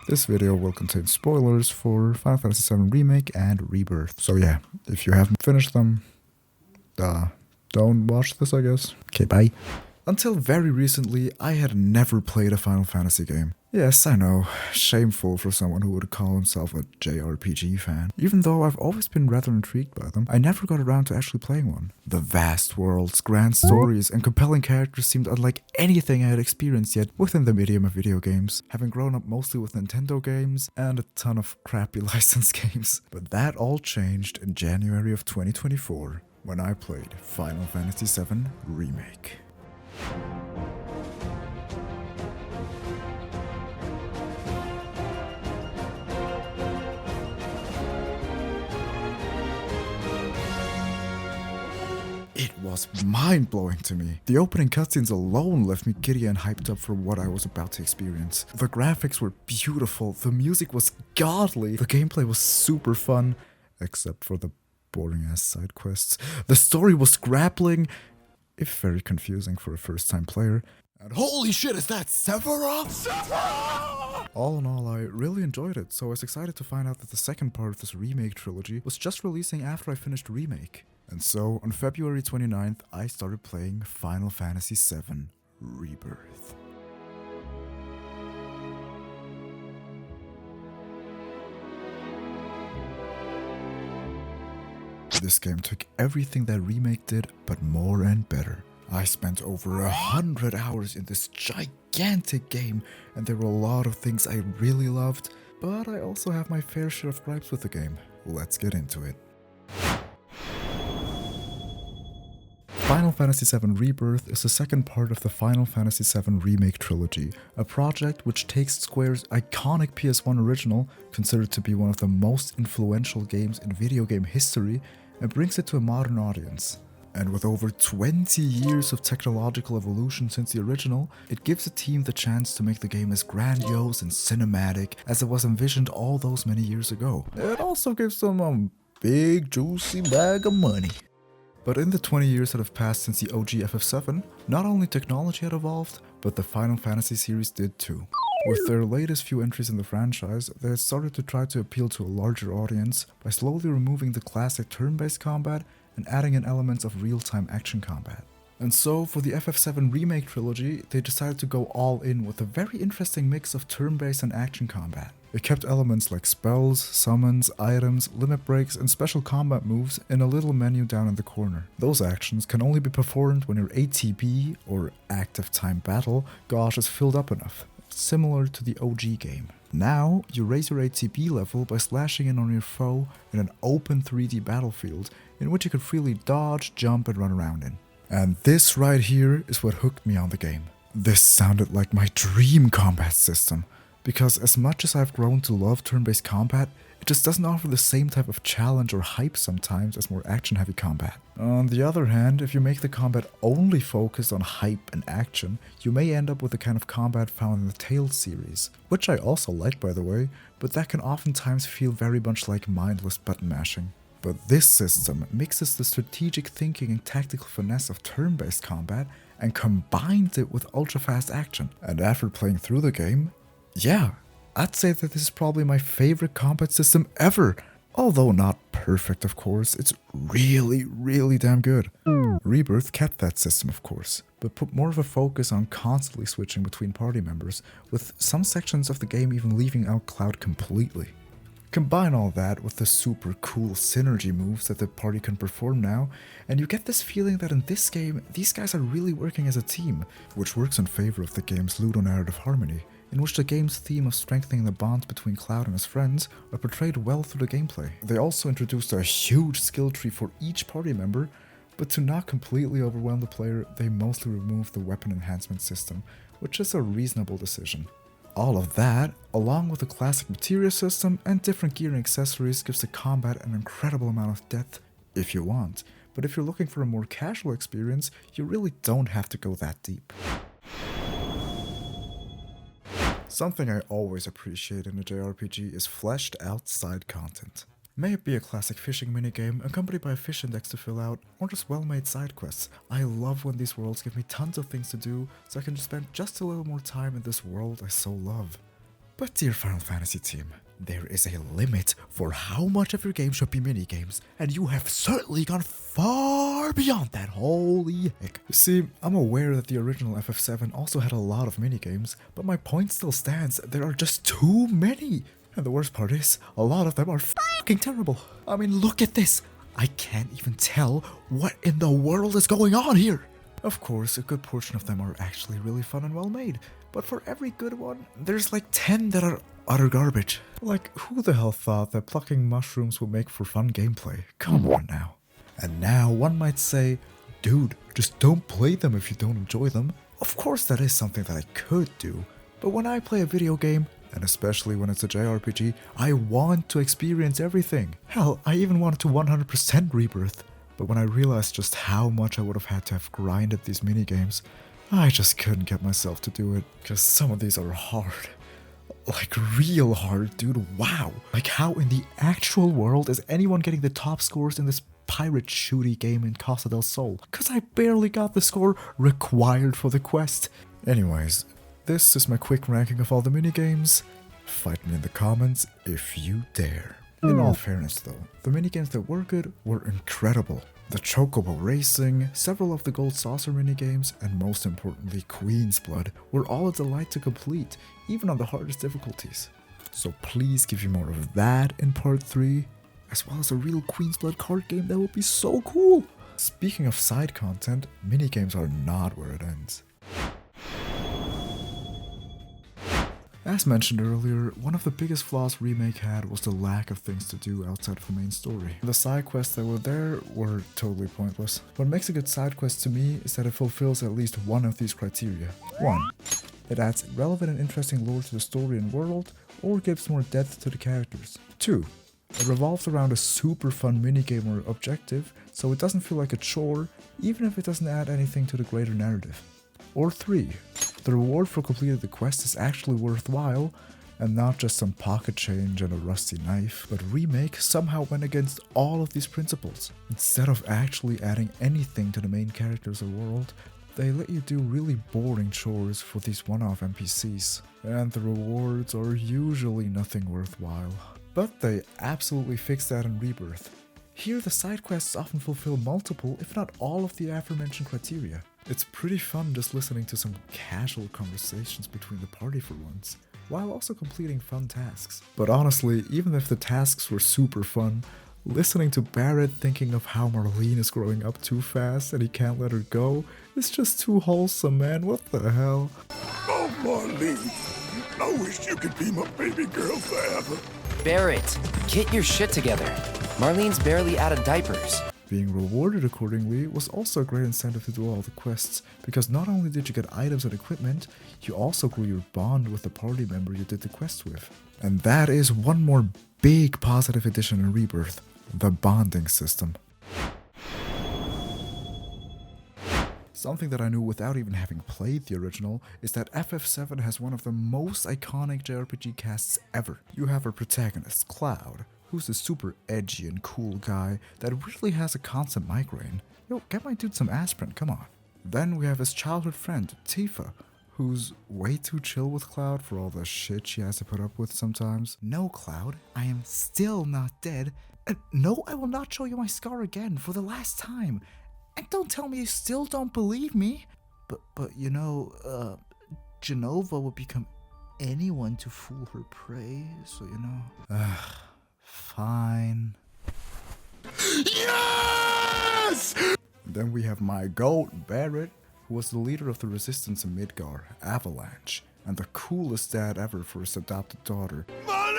This video will contain spoilers for Final Fantasy VII Remake and Rebirth. So yeah, if you haven't finished them, don't watch this, I guess. Okay, bye. Until very recently, I had never played a Final Fantasy game. Yes, I know, shameful for someone who would call himself a JRPG fan. Even though I've always been rather intrigued by them, I never got around to actually playing one. The vast worlds, grand stories, and compelling characters seemed unlike anything I had experienced yet within the medium of video games, having grown up mostly with Nintendo games and a ton of crappy licensed games. But that all changed in January of 2024, when I played Final Fantasy VII Remake. It was mind-blowing to me. The opening cutscenes alone left me giddy and hyped up for what I was about to experience. The graphics were beautiful, the music was godly, the gameplay was super fun, except for the boring-ass side quests. The story was grappling, if very confusing for a first-time player. And holy shit, is that Sephiroth? All in all, I really enjoyed it, so I was excited to find out that the second part of this remake trilogy was just releasing after I finished Remake. And so, on February 29th, I started playing Final Fantasy VII Rebirth. This game took everything that Remake did, but more and better. I spent over 100 hours in this gigantic game, and there were a lot of things I really loved, but I also have my fair share of gripes with the game. Let's get into it. Final Fantasy VII Rebirth is the second part of the Final Fantasy VII Remake trilogy, a project which takes Square's iconic PS1 original, considered to be one of the most influential games in video game history, and brings it to a modern audience. And with over 20 years of technological evolution since the original, it gives the team the chance to make the game as grandiose and cinematic as it was envisioned all those many years ago. It also gives them a big juicy bag of money. But in the 20 years that have passed since the OG FF7, not only technology had evolved, but the Final Fantasy series did too. With their latest few entries in the franchise, they had started to try to appeal to a larger audience by slowly removing the classic turn-based combat and adding in elements of real-time action combat. And so, for the FF7 Remake trilogy, they decided to go all in with a very interesting mix of turn-based and action combat. It kept elements like spells, summons, items, limit breaks, and special combat moves in a little menu down in the corner. Those actions can only be performed when your ATB, or Active Time Battle, gauge is filled up enough, similar to the OG game. Now, you raise your ATB level by slashing in on your foe in an open 3D battlefield in which you can freely dodge, jump, and run around in. And this right here is what hooked me on the game. This sounded like my dream combat system, because as much as I've grown to love turn-based combat, it just doesn't offer the same type of challenge or hype sometimes as more action-heavy combat. On the other hand, if you make the combat only focused on hype and action, you may end up with the kind of combat found in the Tales series, which I also like by the way, but that can oftentimes feel very much like mindless button mashing. But this system mixes the strategic thinking and tactical finesse of turn-based combat and combines it with ultra-fast action. And after playing through the game, yeah, I'd say that this is probably my favorite combat system ever. Although not perfect, of course, it's really damn good. Rebirth kept that system, of course, but put more of a focus on constantly switching between party members, with some sections of the game even leaving out Cloud completely. Combine all that with the super cool synergy moves that the party can perform now, and you get this feeling that in this game, these guys are really working as a team, which works in favor of the game's ludonarrative harmony, in which the game's theme of strengthening the bonds between Cloud and his friends are portrayed well through the gameplay. They also introduced a huge skill tree for each party member, but to not completely overwhelm the player, they mostly removed the weapon enhancement system, which is a reasonable decision. All of that, along with the classic materia system and different gear and accessories, gives the combat an incredible amount of depth if you want, but if you're looking for a more casual experience, you really don't have to go that deep. Something I always appreciate in a JRPG is fleshed out side content. May it be a classic fishing minigame accompanied by a fish index to fill out, or just well-made side quests. I love when these worlds give me tons of things to do, so I can just spend just a little more time in this world I so love. But dear Final Fantasy team, there is a limit for how much of your game should be minigames, and you have certainly gone far beyond that, holy heck. You see, I'm aware that the original FF7 also had a lot of minigames, but my point still stands, there are just too many. And the worst part is, a lot of them are fucking terrible. I mean, look at this. I can't even tell what in the world is going on here. Of course, a good portion of them are actually really fun and well made, but for every good one, there's like 10 that are utter garbage. Like, who the hell thought that plucking mushrooms would make for fun gameplay? Come on now. And now one might say, dude, just don't play them if you don't enjoy them. Of course that is something that I could do, but when I play a video game, and especially when it's a JRPG, I want to experience everything. Hell, I even wanted to 100% Rebirth. But when I realized just how much I would have had to have grinded these minigames, I just couldn't get myself to do it, because some of these are hard. Like real hard, dude, wow. Like how in the actual world is anyone getting the top scores in this pirate shooty game in Casa del Sol? Because I barely got the score required for the quest. Anyways, this is my quick ranking of all the minigames. Fight me in the comments if you dare. In all fairness though, the minigames that were good were incredible. The Chocobo Racing, several of the Gold Saucer minigames, and most importantly Queen's Blood were all a delight to complete, even on the hardest difficulties. So please give you more of that in part 3, as well as a real Queen's Blood card game that would be so cool! Speaking of side content, minigames are not where it ends. As mentioned earlier, one of the biggest flaws Remake had was the lack of things to do outside of the main story. The side quests that were there were totally pointless. What makes a good side quest to me is that it fulfills at least one of these criteria. 1. It adds relevant and interesting lore to the story and world, or gives more depth to the characters. 2. It revolves around a super fun minigame or objective, so it doesn't feel like a chore, even if it doesn't add anything to the greater narrative. Or 3. The reward for completing the quest is actually worthwhile, and not just some pocket change and a rusty knife, but Remake somehow went against all of these principles. Instead of actually adding anything to the main characters or world, they let you do really boring chores for these one-off NPCs, and the rewards are usually nothing worthwhile. But they absolutely fixed that in Rebirth. Here the side quests often fulfill multiple, if not all of the aforementioned criteria. It's pretty fun just listening to some casual conversations between the party for once, while also completing fun tasks. But honestly, even if the tasks were super fun, listening to Barrett thinking of how Marlene is growing up too fast and he can't let her go is just too wholesome, man. What the hell? Oh, Marlene, I wish you could be my baby girl forever. Barrett, get your shit together. Marlene's barely out of diapers. Being rewarded accordingly was also a great incentive to do all the quests, because not only did you get items and equipment, you also grew your bond with the party member you did the quest with. And that is one more big positive addition in Rebirth, the bonding system. Something that I knew without even having played the original is that FF7 has one of the most iconic JRPG casts ever. You have a protagonist, Cloud, who's a super edgy and cool guy that really has a constant migraine. Yo, get my dude some aspirin, come on. Then we have his childhood friend, Tifa, who's way too chill with Cloud for all the shit she has to put up with sometimes. No, Cloud, I am still not dead. And no, I will not show you my scar again for the last time. And don't tell me you still don't believe me. But you know, Genova would become anyone to fool her prey, so you know. Fine. Yes! Then we have my goat, Barrett, who was the leader of the resistance in Midgar, Avalanche, and the coolest dad ever for his adopted daughter. Marlene!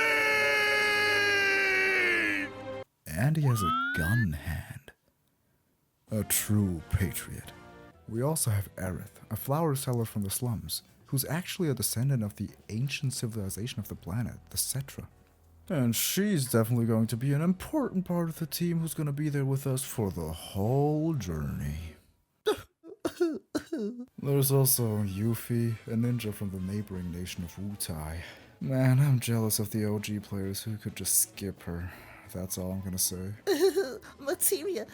And he has a gun hand. A true patriot. We also have Aerith, a flower seller from the slums, who's actually a descendant of the ancient civilization of the planet, the Cetra. And she's definitely going to be an important part of the team who's going to be there with us for the whole journey. There's also Yuffie, a ninja from the neighboring nation of Wutai. Man, I'm jealous of the OG players who could just skip her. That's all I'm gonna say. Materia,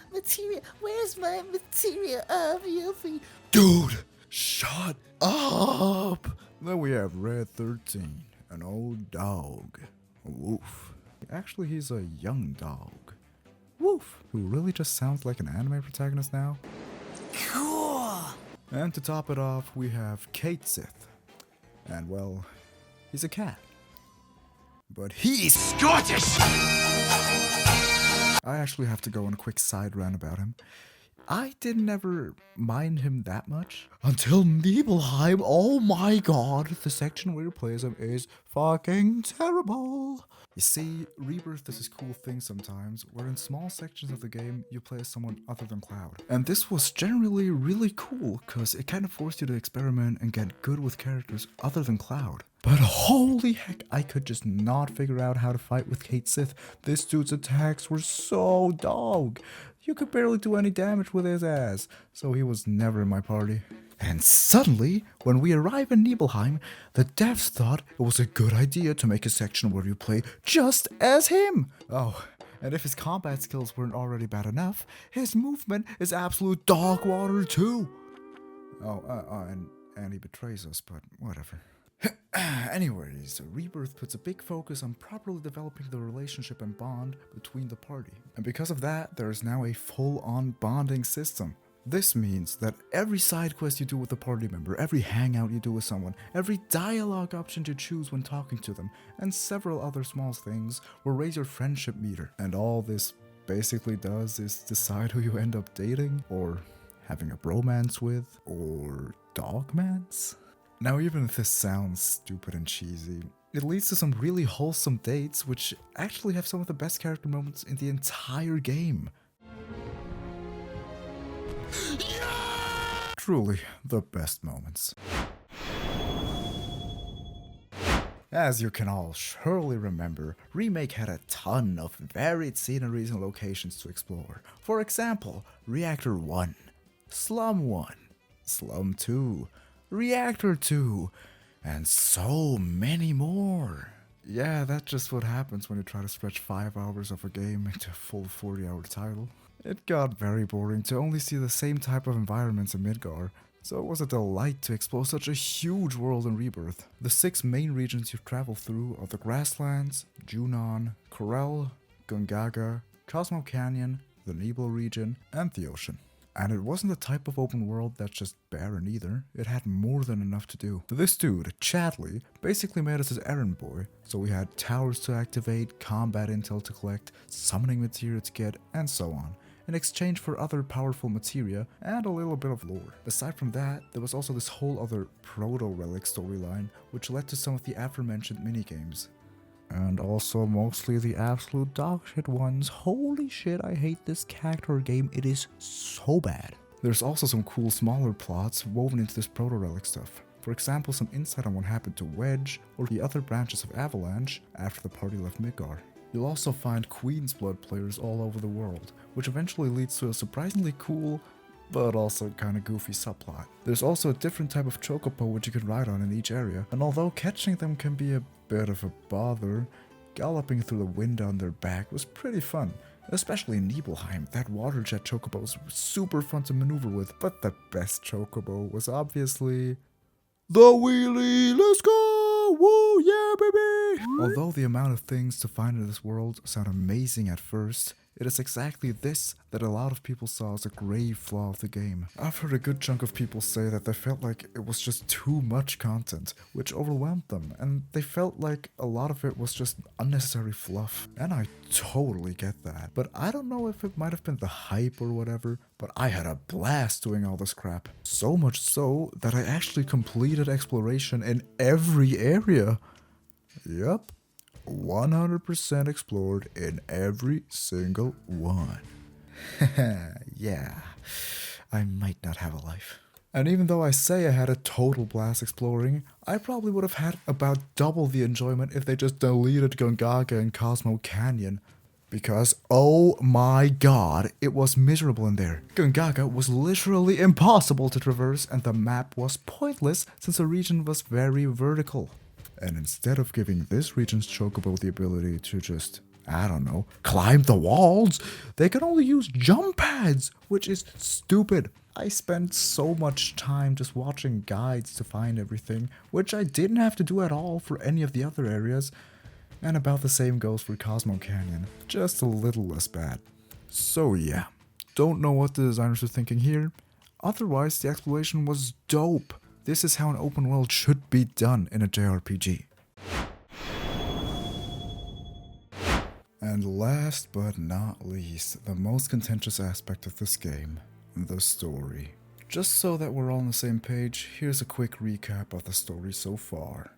where's my materia, Yuffie? Dude, shut up! Then we have Red 13, An old dog. Woof. Actually, he's a young dog. Woof. Who really just sounds like an anime protagonist now. Cool. And to top it off, we have Kate Sith. And well, he's a cat. But he's Scottish! I actually have to go on a quick side rant about him. I didn't ever mind him that much. Until Nibelheim, oh my god, the section where you play as him is fucking terrible. You see, Rebirth does this cool thing sometimes, where in small sections of the game, you play as someone other than Cloud. And this was generally really cool, cause it kind of forced you to experiment and get good with characters other than Cloud. But holy heck, I could just not figure out how to fight with Kate Sith. This dude's attacks were so dog. You could barely do any damage with his ass, so he was never in my party. And suddenly, when we arrive in Nibelheim, the devs thought it was a good idea to make a section where you play just as him. Oh, and if his combat skills weren't already bad enough, his movement is absolute dog water too. And he betrays us, but whatever. Anyways, Rebirth puts a big focus on properly developing the relationship and bond between the party. And because of that, there is now a full-on bonding system. This means that every side quest you do with a party member, every hangout you do with someone, every dialogue option you choose when talking to them, and several other small things will raise your friendship meter. And all this basically does is decide who you end up dating, or having a bromance with, or dogmance. Now, even if this sounds stupid and cheesy, it leads to some really wholesome dates, which actually have some of the best character moments in the entire game. Yeah! Truly, the best moments. As you can all surely remember, Remake had a ton of varied sceneries and locations to explore. For example, Reactor 1, Slum 1, Slum 2, Reactor 2, and so many more. Yeah, that's just what happens when you try to stretch 5 hours of a game into a full 40-hour title. It got very boring to only see the same type of environments in Midgar, so it was a delight to explore such a huge world in Rebirth. The 6 main regions you travel through are the Grasslands, Junon, Corel, Gungaga, Cosmo Canyon, the Nibel region, and the ocean. And it wasn't the type of open world that's just barren either, it had more than enough to do. This dude, Chadley, basically made us his errand boy, so we had towers to activate, combat intel to collect, summoning materia to get, and so on, in exchange for other powerful materia and a little bit of lore. Aside from that, there was also this whole other proto-relic storyline, which led to some of the aforementioned minigames. And also mostly the absolute dogshit ones. Holy shit, I hate this character game, it is so bad. There's also some cool smaller plots woven into this proto-relic stuff. For example, some insight on what happened to Wedge or the other branches of Avalanche after the party left Midgar. You'll also find Queen's Blood players all over the world, which eventually leads to a surprisingly cool but also kinda goofy subplot. There's also a different type of chocobo which you can ride on in each area, and although catching them can be a bit of a bother, galloping through the wind on their back was pretty fun. Especially in Nibelheim, that water jet chocobos were super fun to maneuver with, but the best chocobo was obviously the wheelie. Let's go! Woo, yeah, baby! Although the amount of things to find in this world sound amazing at first, it is exactly this that a lot of people saw as a grave flaw of the game. I've heard a good chunk of people say that they felt like it was just too much content, which overwhelmed them, and they felt like a lot of it was just unnecessary fluff. And I totally get that. But I don't know if it might have been the hype or whatever, but I had a blast doing all this crap. So much so that I actually completed exploration in every area. Yup. 100% explored in every single one. Yeah, I might not have a life. And even though I say I had a total blast exploring, I probably would have had about double the enjoyment if they just deleted Gungaga and Cosmo Canyon. Because, oh my god, it was miserable in there. Gungaga was literally impossible to traverse and the map was pointless since the region was very vertical. And instead of giving this region's chocobo the ability to just I don't know, climb the walls. They can only use jump pads, which is stupid. I spent so much time just watching guides to find everything, which I didn't have to do at all for any of the other areas. And about the same goes for Cosmo Canyon, just a little less bad. So yeah, don't know what the designers were thinking here. Otherwise, the exploration was dope. This is how an open world should be done in a JRPG. And last but not least, the most contentious aspect of this game, the story. Just so that we're all on the same page, here's a quick recap of the story so far.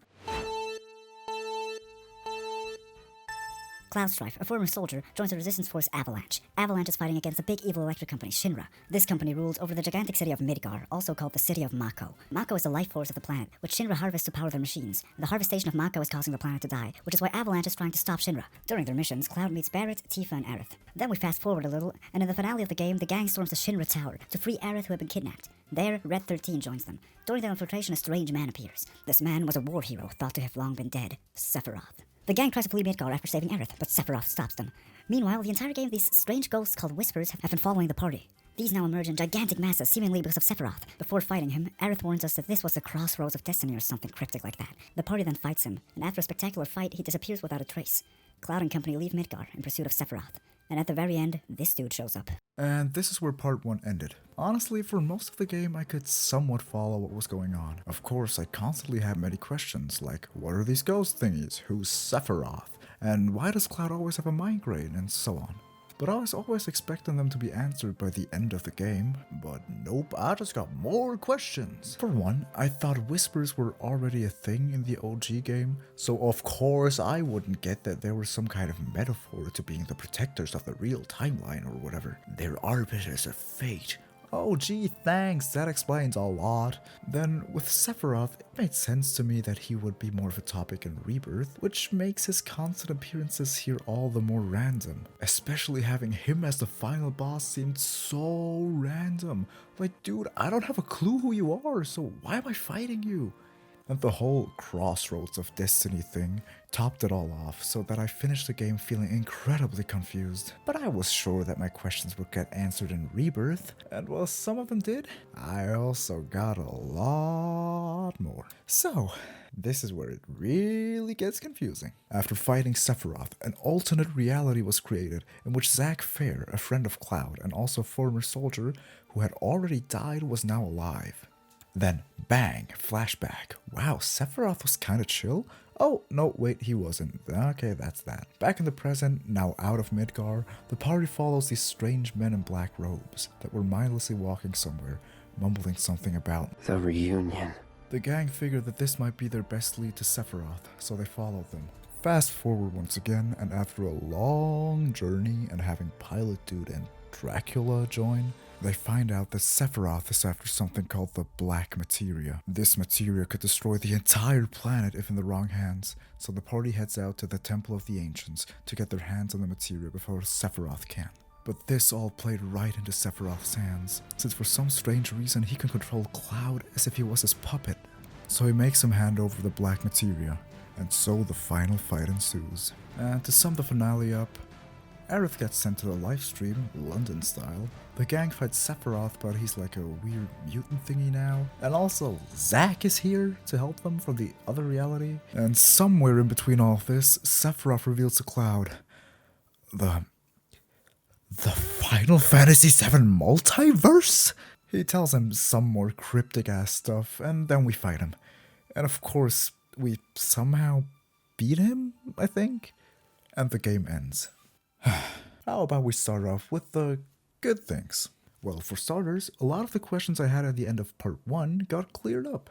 Cloudstrife, a former soldier, joins the resistance force Avalanche. Avalanche is fighting against the big evil electric company Shinra. This company rules over the gigantic city of Midgar, also called the city of Mako. Mako is the life force of the planet, which Shinra harvests to power their machines. The harvestation of Mako is causing the planet to die, which is why Avalanche is trying to stop Shinra. During their missions, Cloud meets Barret, Tifa, and Aerith. Then we fast forward a little, and in the finale of the game, the gang storms the Shinra Tower to free Aerith, who had been kidnapped. There, Red 13 joins them. During their infiltration, a strange man appears. This man was a war hero thought to have long been dead, Sephiroth. The gang tries to flee Midgar after saving Aerith, but Sephiroth stops them. Meanwhile, the entire game, these strange ghosts called Whispers have been following the party. These now emerge in gigantic masses, seemingly because of Sephiroth. Before fighting him, Aerith warns us that this was the crossroads of destiny or something cryptic like that. The party then fights him, and after a spectacular fight, he disappears without a trace. Cloud and company leave Midgar in pursuit of Sephiroth. And at the very end, this dude shows up. And this is where part 1 ended. Honestly, for most of the game, I could somewhat follow what was going on. Of course, I constantly had many questions, like, what are these ghost thingies? Who's Sephiroth? And why does Cloud always have a migraine? And so on. But I was always expecting them to be answered by the end of the game. But nope, I just got more questions. For one, I thought Whispers were already a thing in the OG game, so of course I wouldn't get that there was some kind of metaphor to being the protectors of the real timeline or whatever. They're arbiters of fate. Oh gee, thanks, that explains a lot. Then with Sephiroth, it made sense to me that he would be more of a topic in Rebirth, which makes his constant appearances here all the more random. Especially having him as the final boss seemed so random. Like, dude, I don't have a clue who you are, so why am I fighting you? And the whole crossroads of destiny thing topped it all off, so that I finished the game feeling incredibly confused. But I was sure that my questions would get answered in Rebirth, and while some of them did, I also got a lot more. So, this is where it really gets confusing. After fighting Sephiroth, an alternate reality was created in which Zack Fair, a friend of Cloud and also former soldier who had already died, was now alive. Then, bang, flashback. Wow, Sephiroth was kinda chill? Oh, no, wait, he wasn't. Okay, that's that. Back in the present, now out of Midgar, the party follows these strange men in black robes that were mindlessly walking somewhere, mumbling something about The reunion. The gang figured that this might be their best lead to Sephiroth, so they followed them. Fast forward once again, and after a long journey and having Pilot Dude and Dracula join, they find out that Sephiroth is after something called the Black Materia. This materia could destroy the entire planet if in the wrong hands, so the party heads out to the Temple of the Ancients to get their hands on the materia before Sephiroth can. But this all played right into Sephiroth's hands, since for some strange reason he can control Cloud as if he was his puppet. So he makes him hand over the Black Materia, and so the final fight ensues. And to sum the finale up, Aerith gets sent to the livestream, London style. The gang fights Sephiroth, but he's like a weird mutant thingy now. And also, Zack is here to help them from the other reality. And somewhere in between all of this, Sephiroth reveals to Cloud the Final Fantasy VII multiverse? He tells him some more cryptic ass stuff, and then we fight him. And of course, we somehow beat him, I think? And the game ends. How about we start off with the good things? Well, for starters, a lot of the questions I had at the end of part 1 got cleared up.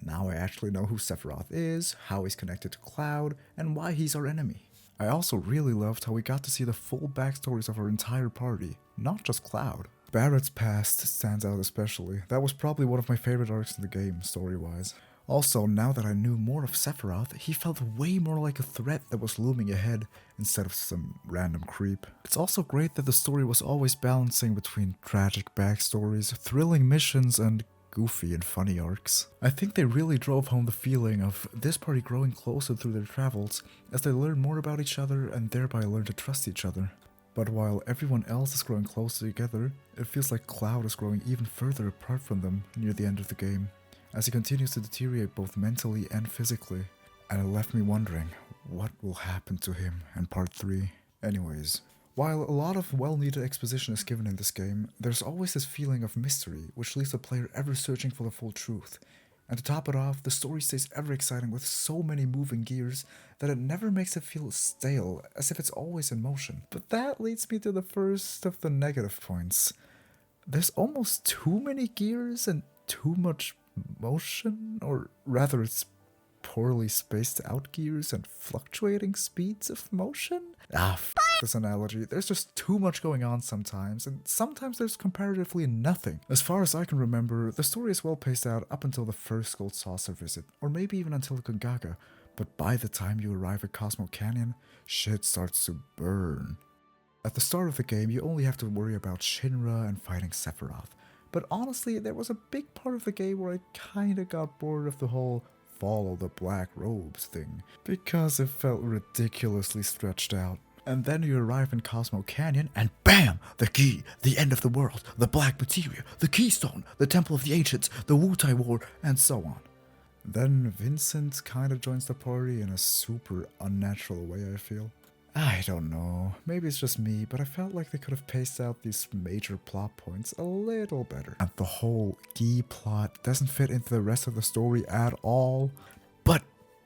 Now I actually know who Sephiroth is, how he's connected to Cloud, and why he's our enemy. I also really loved how we got to see the full backstories of our entire party, not just Cloud. Barret's past stands out especially. That was probably one of my favorite arcs in the game, story-wise. Also, now that I knew more of Sephiroth, he felt way more like a threat that was looming ahead instead of some random creep. It's also great that the story was always balancing between tragic backstories, thrilling missions, and goofy and funny arcs. I think they really drove home the feeling of this party growing closer through their travels as they learn more about each other and thereby learn to trust each other. But while everyone else is growing closer together, it feels like Cloud is growing even further apart from them near the end of the game, as he continues to deteriorate both mentally and physically. And it left me wondering, what will happen to him in part 3? Anyways, while a lot of well-needed exposition is given in this game, there's always this feeling of mystery, which leaves the player ever searching for the full truth. And to top it off, the story stays ever exciting with so many moving gears that it never makes it feel stale, as if it's always in motion. But that leads me to the first of the negative points. There's almost too many gears and too much motion, or rather it's poorly spaced out gears and fluctuating speeds of motion? This analogy. There's just too much going on sometimes, and sometimes there's comparatively nothing. As far as I can remember, the story is well paced out up until the first Gold Saucer visit, or maybe even until Gongaga, but by the time you arrive at Cosmo Canyon, shit starts to burn. At the start of the game, you only have to worry about Shinra and fighting Sephiroth, but honestly, there was a big part of the game where I kinda got bored of the whole follow the black robes thing, because it felt ridiculously stretched out. And then you arrive in Cosmo Canyon, and BAM! The key, the end of the world, the black materia, the keystone, the temple of the ancients, the Wutai War, and so on. Then Vincent kinda joins the party in a super unnatural way, I feel. I don't know, maybe it's just me, but I felt like they could have paced out these major plot points a little better. And the whole Gi plot doesn't fit into the rest of the story at all. But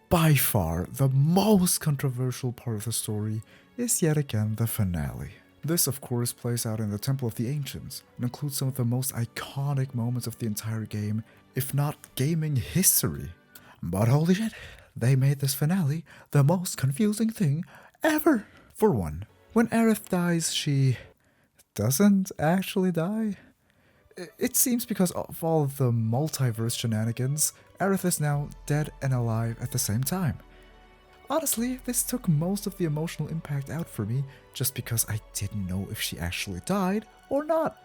by far, the most controversial part of the story is yet again the finale. This of course plays out in the Temple of the Ancients, and includes some of the most iconic moments of the entire game, if not gaming history. But holy shit, they made this finale the most confusing thing ever! For one, when Aerith dies, she doesn't actually die. It seems because of all the multiverse shenanigans, Aerith is now dead and alive at the same time. Honestly, this took most of the emotional impact out for me, just because I didn't know if she actually died or not.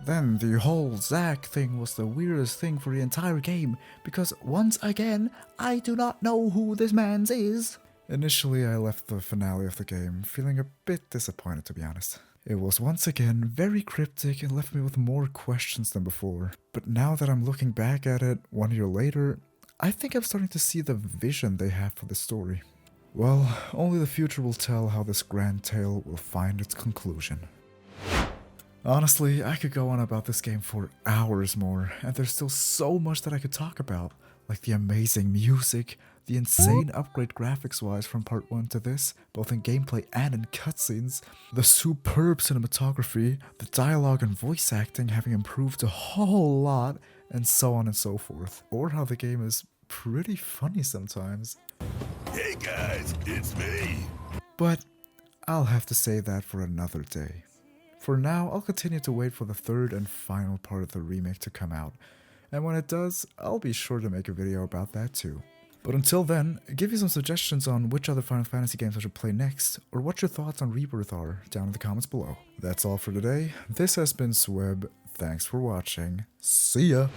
Then the whole Zack thing was the weirdest thing for the entire game, because once again, I do not know who this man is. Initially, I left the finale of the game feeling a bit disappointed, to be honest. It was once again very cryptic and left me with more questions than before. But now that I'm looking back at it 1 year later, I think I'm starting to see the vision they have for the story. Well, only the future will tell how this grand tale will find its conclusion. Honestly, I could go on about this game for hours more, and there's still so much that I could talk about, like the amazing music, the insane upgrade graphics-wise from part 1 to this, both in gameplay and in cutscenes, the superb cinematography, the dialogue and voice acting having improved a whole lot, and so on and so forth. Or how the game is pretty funny sometimes. Hey guys, it's me. But I'll have to say that for another day. For now, I'll continue to wait for the third and final part of the remake to come out, and when it does, I'll be sure to make a video about that too. But until then, give me some suggestions on which other Final Fantasy games I should play next, or what your thoughts on Rebirth are down in the comments below. That's all for today. This has been Swebb. Thanks for watching. See ya!